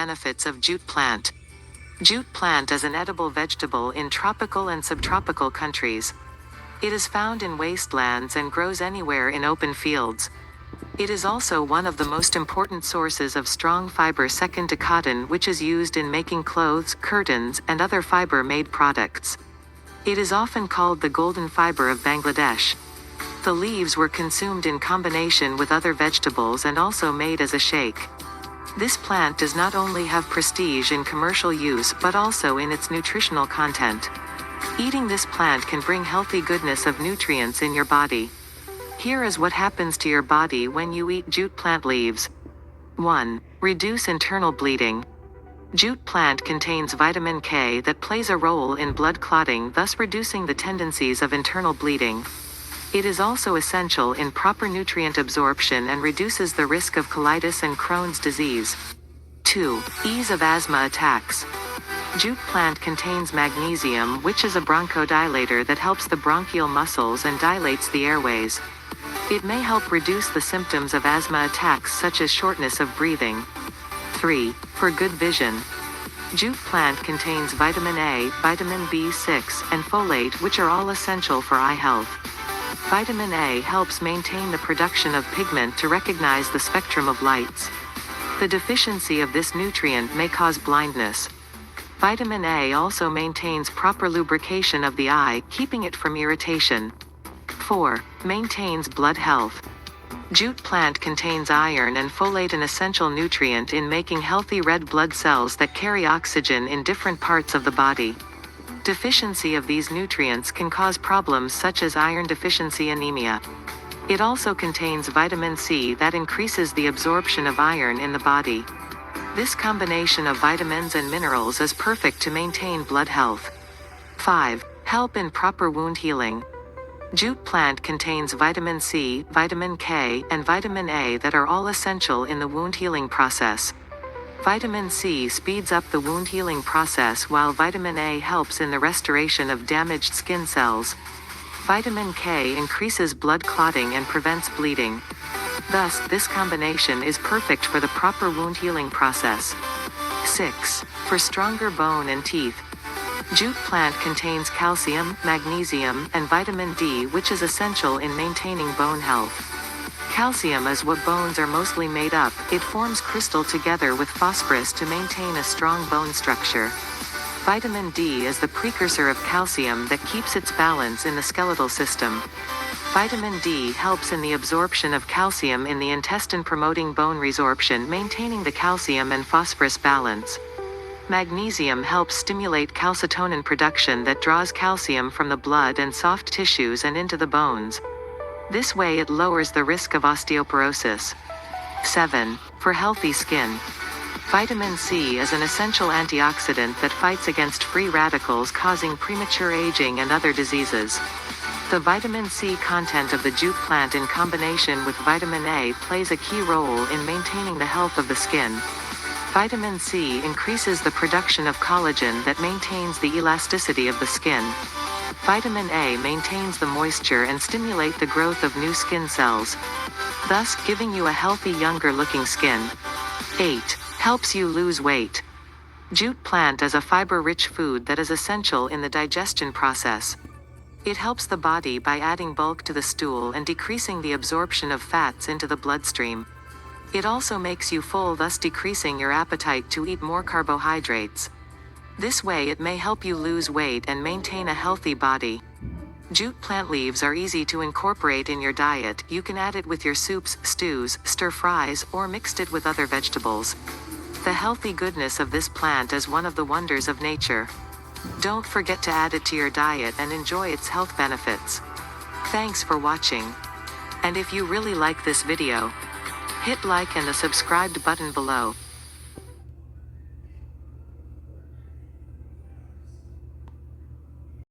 benefits of jute plant. Jute plant is an edible vegetable in tropical and subtropical countries. It is found in wastelands and grows anywhere in open fields. It is also one of the most important sources of strong fiber second to cotton, which is used in making clothes, curtains, and other fiber-made products. It is often called the golden fiber of Bangladesh. The leaves were consumed in combination with other vegetables and also made as a shake. This plant does not only have prestige in commercial use but also in its nutritional content. Eating this plant can bring healthy goodness of nutrients in your body. Here is what happens to your body when you eat jute plant leaves. 1. Reduce internal bleeding. Jute plant contains vitamin K that plays a role in blood clotting, thus reducing the tendencies of internal bleeding. It is also essential in proper nutrient absorption and reduces the risk of colitis and Crohn's disease. 2. Ease of asthma attacks. Jute plant contains magnesium, which is a bronchodilator that helps the bronchial muscles and dilates the airways. It may help reduce the symptoms of asthma attacks such as shortness of breathing. 3. For good vision. Jute plant contains vitamin A, vitamin B6, and folate, which are all essential for eye health. Vitamin A helps maintain the production of pigment to recognize the spectrum of lights. The deficiency of this nutrient may cause blindness. Vitamin A also maintains proper lubrication of the eye, keeping it from irritation. 4. Maintains blood health. Jute plant contains iron and folate, an essential nutrient in making healthy red blood cells that carry oxygen in different parts of the body. Deficiency of these nutrients can cause problems such as iron deficiency anemia. It also contains vitamin C that increases the absorption of iron in the body. This combination of vitamins and minerals is perfect to maintain blood health. 5. Help in proper wound healing. Jute plant contains vitamin C, vitamin K, and vitamin A that are all essential in the wound healing process. Vitamin C speeds up the wound healing process while vitamin A helps in the restoration of damaged skin cells. Vitamin K increases blood clotting and prevents bleeding. Thus, this combination is perfect for the proper wound healing process. 6. For stronger bone and teeth. Jute plant contains calcium, magnesium, and vitamin D, which is essential in maintaining bone health. Calcium is what bones are mostly made up. It forms crystal together with phosphorus to maintain a strong bone structure. Vitamin D is the precursor of calcium that keeps its balance in the skeletal system. Vitamin D helps in the absorption of calcium in the intestine, promoting bone resorption, maintaining the calcium and phosphorus balance. Magnesium helps stimulate calcitonin production that draws calcium from the blood and soft tissues and into the bones. This way it lowers the risk of osteoporosis. 7. For healthy skin. Vitamin C is an essential antioxidant that fights against free radicals causing premature aging and other diseases. The vitamin C content of the jute plant in combination with vitamin A plays a key role in maintaining the health of the skin. Vitamin C increases the production of collagen that maintains the elasticity of the skin. Vitamin A maintains the moisture and stimulate the growth of new skin cells, thus giving you a healthy, younger-looking skin. 8. Helps you lose weight. Jute plant is a fiber-rich food that is essential in the digestion process. It helps the body by adding bulk to the stool and decreasing the absorption of fats into the bloodstream. It also makes you full, thus decreasing your appetite to eat more carbohydrates. This way it may help you lose weight and maintain a healthy body. Jute plant leaves are easy to incorporate in your diet. You can add it with your soups, stews, stir-fries, or mixed it with other vegetables. The healthy goodness of this plant is one of the wonders of nature. Don't forget to add it to your diet and enjoy its health benefits. Thanks for watching. And if you really like this video, hit like and the subscribed button below.